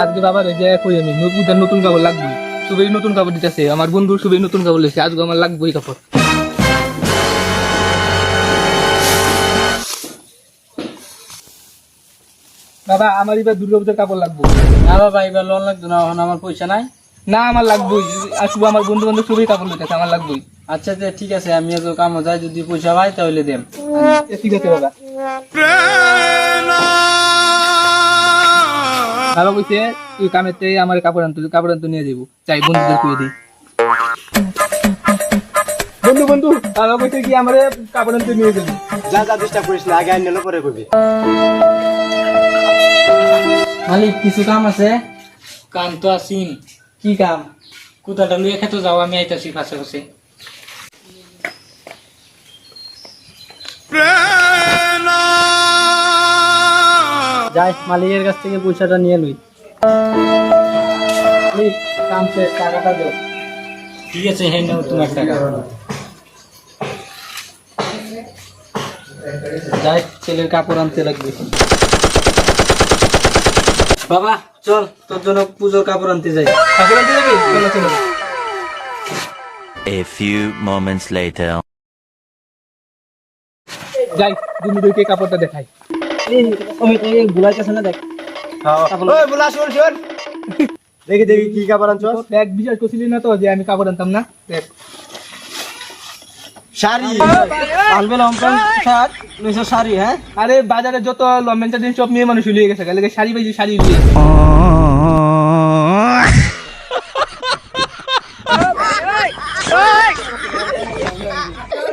আজকে বাবার এই যে কই আমি নতুন কাপড় লাগবে, সবাই নতুন কাপড় দিতেছে, আমার বন্ধু সবাই নতুন কাপড় লেছে, আজকে আমার লাগবেই কাপড়। বাবা আমার এবার দুর্গাপূজার কাপড় লাগবে। না বাবা এবার লোন লাগতো না, এখন আমার পয়সা নাই। না আমার লাগবেই, আসবো আমার বন্ধু বান্ধব সবাই কাপড় লেতেছে, আমার লাগবেই। আচ্ছা ঠিক আছে, আমি তো কামো যাই, যদি পয়সা পাই তাহলে দেন। ঠিক আছে বাবা। বাবা কইছে তুই কামেতে আমার কাপড় আনতে নিয়ে যাবো, চাই বন্ধুদের কুয়ে দিই। বন্ধু বাবা কইছে কি আমার কাপড় আনতে নিয়ে যাবো। যা ডিস্টার্ব করিস না, আগে আনলে পরে কবি। মালিক কিছু কাম আছে। কাম তো আসিন, কি কাম? কোথাটা লুয়ে খেতে যাও, আমি আইতাছি পাশে পাশে। যাই মালিকের কাছ থেকে পয়সাটা নিয়ে লই। মালিক কাম শেষ, টাকাটা দাও। ঠিক আছে, হ্যাঁ নাও তোমার টাকা। যাই ছেলের কাপড় আনতে লাগবে। বাবা চল, তোর জন্য পুজোর কাপড় আনতে যাই। কাপড় আনতে যাবি? চলো চলো। A few moments later. যাই বন্ধুদেরকে কাপড়টা দেখাই। ভুলাইতেছে না, দেখ ওই বুলা শোন শোন, দেখি দেখি কি কাপড় আনছস। দেখ বিশ্বাস করছিলি না তো যে আমি কাপড় আনতাম না। দেখ শাড়ি আনবে লম্পেন শার্ট, নিচে শাড়ি। হ্যাঁ আরে বাজারে যত লম্বেন্টা জিনিস সব মেয়ে মানুষ লিয়ে গেছে, শাড়ি পাইছি, শাড়ি লিয়ে